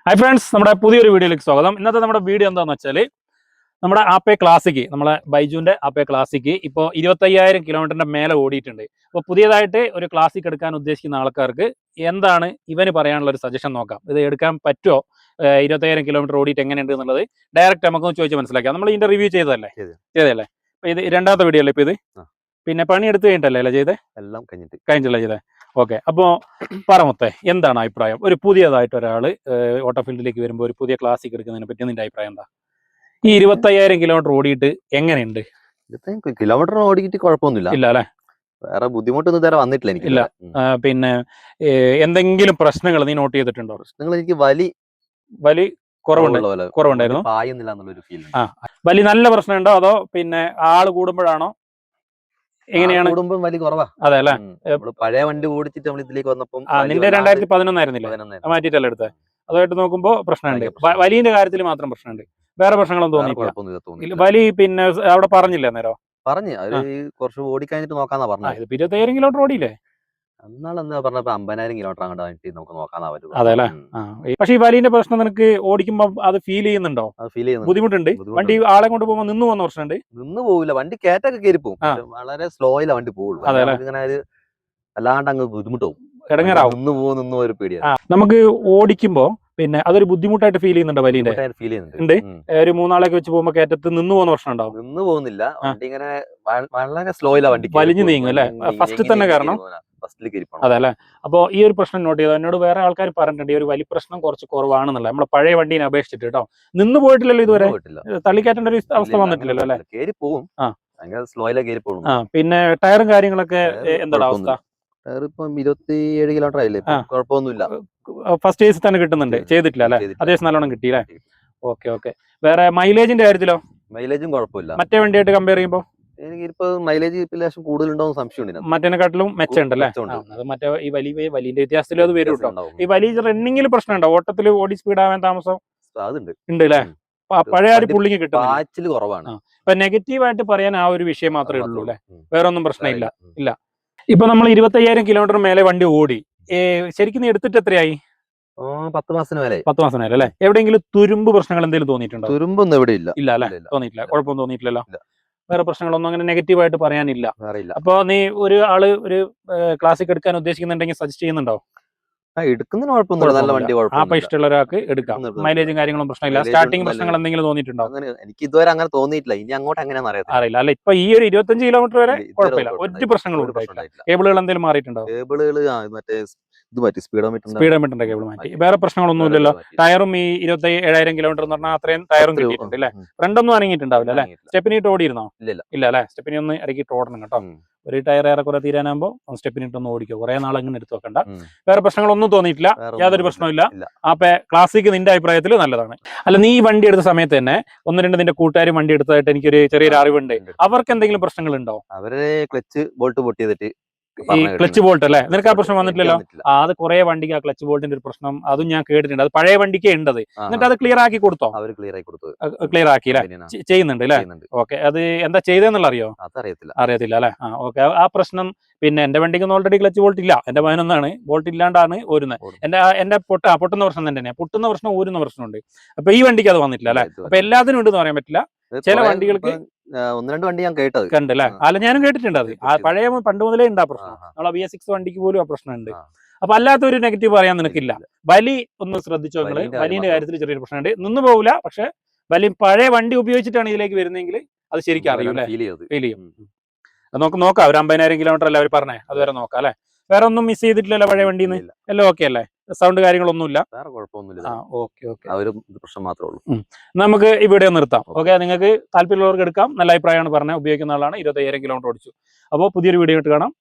Hi friends, നമ്മുടെ പുതിയൊരു വീഡിയോയിലേക്ക് സ്വാഗതം. ഇന്നത്തെ നമ്മുടെ വീഡിയോ എന്താണെന്ന് വെച്ചാൽ നമ്മുടെ ആപ്പേ ക്ലാസിക്, നമ്മളെ ബൈജുവിൻ്റെ ആപ്പേ ക്ലാസിക് ഇപ്പോൾ 25,000 കിലോമീറ്ററിൻ്റെ മേലെ ഓടിയിട്ടുണ്ട്. അപ്പോൾ പുതിയതായിട്ട് ഒരു ക്ലാസിക് എടുക്കാൻ ഉദ്ദേശിക്കുന്ന ആൾക്കാർക്ക് എന്താണ് ഇവന് പറയാനുള്ള ഒരു സജഷൻ നോക്കാം. ഇത് എടുക്കാൻ പറ്റുമോ, 25,000 കിലോമീറ്റർ ഓടിയിട്ട് എങ്ങനെയുണ്ട് എന്നുള്ളത് ഡയറക്റ്റ് നമുക്കൊന്ന് ചോദിച്ച് മനസ്സിലാക്കാം. നമ്മൾ ഇതിൻ്റെ റിവ്യൂ ചെയ്തതല്ലേ? അപ്പോൾ ഇത് രണ്ടാമത്തെ വീഡിയോ അല്ലേ ഇപ്പോൾ ഇത്? പിന്നെ പണി എടുത്ത് കഴിഞ്ഞിട്ടല്ലേ അല്ലേ ചെയ്തേ? എല്ലാം കഴിഞ്ഞിട്ടല്ലേ ചെയ്തേ? ഓക്കെ. അപ്പോൾ പറ മൊത്തേ, എന്താണ് അഭിപ്രായം? ഒരു പുതിയതായിട്ട് ഒരാൾ ഓട്ടോ ഫീൽഡിലേക്ക് വരുമ്പോൾ ഒരു പുതിയ ക്ലാസിക് എടുക്കുന്നതിനെ പറ്റി നിന്റെ അഭിപ്രായം എന്താ? ഈ 25,000 കിലോമീറ്റർ ഓടിയിട്ട് എങ്ങനെയുണ്ട്? കിലോമീറ്റർ ഓടിയിട്ട് കുഴപ്പമൊന്നുമില്ല. ഇല്ല അല്ലേ? വേറെ ബുദ്ധിമുട്ടൊന്നും ഇതുവരെ വന്നിട്ടില്ല എനിക്ക്. ഇല്ല. പിന്നെ എന്തെങ്കിലും പ്രശ്നങ്ങൾ നീ നോട്ട് ചെയ്തിട്ടുണ്ടോ? പ്രശ്നങ്ങൾ എനിക്ക് വലി കുറവുണ്ടായിരുന്നു. വലി നല്ല പ്രശ്നമുണ്ടോ അതോ പിന്നെ ആള് കൂടുമ്പോഴാണോ എങ്ങനെയാണ്? കൂടുമ്പോൾ വലിയ കുറവാ. അതെ അല്ലേ? പഴയ വണ്ടി ഓടിച്ചിട്ട് നമ്മൾ ഇതിലേക്ക് വന്നപ്പോൾ നിന്റെ 2011 ആയിരുന്നില്ലേ മാറ്റിയിട്ടല്ലേ എടുത്തത്? അതുമായിട്ട് നോക്കുമ്പോ പ്രശ്നമുണ്ട്. വലിയ കാര്യത്തിൽ മാത്രം പ്രശ്നമുണ്ട്, വേറെ പ്രശ്നങ്ങളൊന്നും തോന്നിയില്ല. വലി പിന്നെ അവിടെ പറഞ്ഞില്ലേ നേരം? പറഞ്ഞു കുറച്ച് ഓടിക്കഴിഞ്ഞിട്ട് നോക്കാന്നാ പറഞ്ഞത്. 25,000 കിലോമീറ്റർ ഓടിയില്ലേ? എന്നാളെന്താ പറഞ്ഞപ്പോ 50,000 കിലോമീറ്റർ അങ്ങോട്ട് നമുക്ക് നോക്കാന്നാ പറ്റും. അതെ അല്ലേ? പക്ഷെ ഈ വലിയ പ്രശ്നം നിനക്ക് ഓടിക്കുമ്പോ അത് ഫീൽ ചെയ്യുന്നുണ്ടോ? ബുദ്ധിമുട്ടുണ്ട്. വണ്ടി ആളെ കൊണ്ട് പോകുമ്പോ നിന്ന് പോകുന്ന പ്രശ്നമുണ്ട്. നിന്ന് പോവില്ല, വണ്ടി കയറ്റൊക്കെ കയറി പോകും, വളരെ സ്ലോയിലാ വണ്ടി പോകുള്ളൂ. ഇങ്ങനെ അല്ലാണ്ട് അങ്ങ് ബുദ്ധിമുട്ടാവും, ഇടങ്ങേറാവും, നിന്ന് ഒരു പേടിയാണ്. നമുക്ക് ഓടിക്കുമ്പോ പിന്നെ അതൊരു ബുദ്ധിമുട്ടായിട്ട് ഫീൽ ചെയ്യുന്നുണ്ടോ? വലിയ ഫീൽ ചെയ്യുന്നുണ്ട്. ഉണ്ട്. ഒരു 3 വെച്ച് പോകുമ്പോ കയറ്റത്ത് നിന്ന് പോകുന്ന പ്രശ്നം ഉണ്ടാവും. നിന്ന് പോകുന്നില്ല, വണ്ടി ഇങ്ങനെ വളരെ സ്ലോയിലാ വണ്ടി വലിഞ്ഞു നീങ്ങും അല്ലെ? ഫസ്റ്റ് തന്നെ കാരണം അതെ അല്ലെ? അപ്പൊ ഈ ഒരു പ്രശ്നം നോട്ട് ചെയ്തോ. എന്നോട് വേറെ ആൾക്കാർ പറഞ്ഞിട്ടുണ്ട് ഈ ഒരു വലിയ പ്രശ്നം കുറച്ച് കുറവാണെന്നുള്ള. നമ്മളെ പഴയ വണ്ടീനെ അപേക്ഷിച്ചിട്ട് കേട്ടോ. നിന്ന് പോയിട്ടില്ലല്ലോ ഇതുവരെ? തള്ളിക്കയറ്റേണ്ട ഒരു അവസ്ഥ വന്നിട്ടില്ലല്ലോ അല്ലെ? പിന്നെ ടയറും കാര്യങ്ങളൊക്കെ എന്താണ് അവസ്ഥ? ഇപ്പം 27 കിലോമീറ്റർ ആയില്ലേ, കുഴപ്പമൊന്നുമില്ല. ഫസ്റ്റ് ഏസ് തന്നെ കിട്ടുന്നുണ്ട്, ചെയ്തിട്ടില്ല അല്ലെ? അത്യാവശ്യം നല്ലോണം കിട്ടിയില്ലേ? ഓക്കെ. വേറെ മൈലേജിന്റെ കാര്യത്തിലോ? മൈലേജും കുഴപ്പമില്ല മറ്റേ വണ്ടിയായിട്ട് കമ്പയർ ചെയ്യുമ്പോൾ. എനിക്കിപ്പോ മൈലേജ് ലേശം കൂടുതലുണ്ടോ സംശയമുണ്ട്. മറ്റേനെക്കാട്ടിലും മെച്ചമുണ്ടല്ലേ? അത് മറ്റേ ഈ വലിയ വ്യത്യാസത്തിലും അത് വരും കേട്ടോ. ഈ വലിയ റണ്ണിങ്ങിൽ പ്രശ്നമുണ്ടോ? ഓട്ടത്തിൽ ഓടി സ്പീഡ് ആവാൻ താമസം ഉണ്ട് അല്ലേ? പഴയ ഒരു പുള്ളിക്ക് കിട്ടും കുറവാണ്. ഇപ്പൊ നെഗറ്റീവായിട്ട് പറയാൻ ആ ഒരു വിഷയം മാത്രമേ ഉള്ളൂ അല്ലെ? വേറെ ഒന്നും പ്രശ്നമില്ല. ഇപ്പൊ നമ്മൾ 25,000 കിലോമീറ്റർ മേലെ വണ്ടി ഓടി, ശരിക്കും നീ എടുത്തിട്ട് എത്രയായി? 10 മാസത്തിന് മേലെ. 10 മാസം മേലെ അല്ലെ? എവിടെയെങ്കിലും തുരുമ്പ് പ്രശ്നങ്ങൾ എന്തെങ്കിലും തോന്നിയിട്ടുണ്ടോ? തുരുമ്പൊന്നും എവിടെ ഇല്ല അല്ലെ? തോന്നിയിട്ടില്ല, കുഴപ്പമൊന്നും തോന്നിയിട്ടില്ലല്ലോ. വേറെ പ്രശ്നങ്ങളൊന്നും അങ്ങനെ നെഗറ്റീവായിട്ട് പറയാനില്ല. അപ്പൊ നീ ഒരു ക്ലാസിക് എടുക്കാൻ ഉദ്ദേശിക്കുന്നുണ്ടെങ്കിൽ സജസ്റ്റ് ചെയ്യുന്നുണ്ടോ? എടുക്കുന്നതിന് കുഴപ്പമൊന്നുമില്ല, നല്ല വണ്ടി. അപ്പൊ ഇഷ്ടമുള്ള ഒരാൾക്ക് എടുക്കാം. മൈലേജും കാര്യങ്ങളും പ്രശ്നമില്ല. സ്റ്റാർട്ടിംഗ് പ്രശ്നങ്ങൾ എന്തെങ്കിലും തോന്നിയിട്ടുണ്ടോ? എനിക്ക് ഇതുവരെ അങ്ങനെ തോന്നിയിട്ടില്ല. ഇനി അങ്ങോട്ട് എങ്ങനെയാണെന്ന് അറിയില്ല അല്ലെ? ഇപ്പൊ ഈ ഒരു 25 കിലോമീറ്റർ വരെ കുഴപ്പമില്ല, ഒരു പ്രശ്നങ്ങളും കേബിളുകൾ എന്തെങ്കിലും മാറിയിട്ടുണ്ടോ? സ്പീഡോമീറ്ററിന്റെ കേബിൾ മാറ്റി. വേറെ പ്രശ്നങ്ങളൊന്നും ഇല്ലല്ലോ. ടയറും ഈ 27,000 കിലോമീറ്റർ എന്ന് പറഞ്ഞാൽ അത്രയും ടയറും കിട്ടിയിട്ടുണ്ട് അല്ലെ? ഫ്രണ്ടൊന്നും അനങ്ങിയിട്ടുണ്ടാവില്ല അല്ലെ? സ്റ്റെപ്പിനി ഇട്ട് ഓടിയിരുന്നോ? ഇല്ല അല്ലെ? സ്റ്റെപ്പിനി ഒന്ന് ഇറക്കിയിട്ട് ഓടണം കേട്ടോ. ഒരു ടയർ ഏറെക്കുറെ തീരാനാകുമ്പോൾ സ്റ്റെപ്പിനി ഇട്ടൊന്ന് ഓടിക്കോ. കുറെ നാൾ അങ്ങനെ എടുത്ത് വെക്കണ്ട. വേറെ പ്രശ്നങ്ങളൊന്നും തോന്നിയിട്ടില്ല, യാതൊരു പ്രശ്നമില്ല. അപ്പൊ ക്ലാസിക് നിന്റെ അഭിപ്രായത്തിൽ നല്ലതാണ് അല്ല? നീ വണ്ടി എടുത്ത സമയത്ത് തന്നെ 1-2 നിന്റെ കൂട്ടുകാരും വണ്ടി എടുത്തതായിട്ട് എനിക്കൊരു ചെറിയൊരു അറിവുണ്ട്. അവർക്ക് എന്തെങ്കിലും പ്രശ്നങ്ങളുണ്ടോ? അവരെ ക്ലച്ച് ബോൾട്ട് പൊട്ടിയതിട്ട് ഈ ക്ലച്ച് ബോൾട്ട് അല്ലേ? നിനക്ക് ആ പ്രശ്നം വന്നിട്ടില്ലല്ലോ? അത് കുറെ വണ്ടിക്ക് ആ ക്ലച്ച് ബോൾട്ടിന്റെ ഒരു പ്രശ്നം അതും ഞാൻ കേട്ടിട്ടുണ്ട്. അത് പഴയ വണ്ടിക്കേ ഉണ്ടത്. എന്നിട്ട് അത് ക്ലിയർ ആക്കി കൊടുത്തോ? ക്ലിയർ ആക്കി അല്ലേ? ചെയ്യുന്നുണ്ട് അല്ലേ? ഓക്കെ. അത് എന്താ ചെയ്തെന്നുള്ള അറിയോ? അറിയത്തില്ല അല്ലെ? ഓക്കെ. ആ പ്രശ്നം പിന്നെ എന്റെ വണ്ടിക്ക് ഓൾറെഡി ക്ലച്ച് ബോൾട്ട് ഇല്ല. എന്റെ 11 ബോൾട്ട് ഇല്ലാണ്ടാണ് ഊരുന്നത്. എന്റെ പൊട്ടുന്ന പ്രശ്നം തന്നെയാണ്. പൊട്ടുന്ന പ്രശ്നം, ഊരുന്ന പ്രശ്നമുണ്ട്. അപ്പൊ ഈ വണ്ടിക്ക് അത് വന്നിട്ടില്ല അല്ലെ? അപ്പൊ എല്ലാത്തിനും ഉണ്ടെന്ന് പറയാൻ പറ്റില്ല. ചില വണ്ടികൾക്ക് 1-2 വണ്ടി ഞാൻ കണ്ടല്ലേ? അല്ല, ഞാനും കേട്ടിട്ടുണ്ട്. അത് പഴയ പണ്ട് മുതലേ ഉണ്ട് ആ പ്രശ്നം. നമ്മളെ BS6 വണ്ടിക്ക് പോലും ആ പ്രശ്നമുണ്ട്. അപ്പൊ അല്ലാത്തൊരു നെഗറ്റീവ് പറയാൻ നിനക്കില്ല. വലി ഒന്ന് ശ്രദ്ധിച്ചോ നിങ്ങള്. വലിന്റെ കാര്യത്തിൽ ചെറിയൊരു പ്രശ്നമുണ്ട്. നിന്ന് പോകില്ല, പക്ഷെ വലിയ പഴയ വണ്ടി ഉപയോഗിച്ചിട്ടാണ് ഇതിലേക്ക് വരുന്നതെങ്കിൽ അത് ശരിക്കും അറിയൂലേ? ഫീൽ ചെയ്യും. നമുക്ക് നോക്കാം. ഒരു 50,000 കിലോമീറ്റർ അല്ലേ അവർ പറഞ്ഞേ? അതുവരെ നോക്കാം അല്ലെ? വേറെ ഒന്നും മിസ് ചെയ്തിട്ടില്ലല്ലോ പഴയ വണ്ടിന്ന്? എല്ലാം ഓക്കെ അല്ലേ? സൗണ്ട് കാര്യങ്ങളൊന്നുമില്ല? നമുക്ക് ഇവിടെ നിർത്താം. ഓക്കെ. നിങ്ങൾക്ക് താല്പര്യമുള്ളവർക്ക് എടുക്കാം. നല്ല അഭിപ്രായമാണ് പറഞ്ഞത്. ഉപയോഗിക്കുന്ന ആളാണ്. 25,000 കിലോമീറ്റർ ഓടിച്ചു. അപ്പോൾ പുതിയൊരു വീഡിയോ ഇട്ട് കാണാം.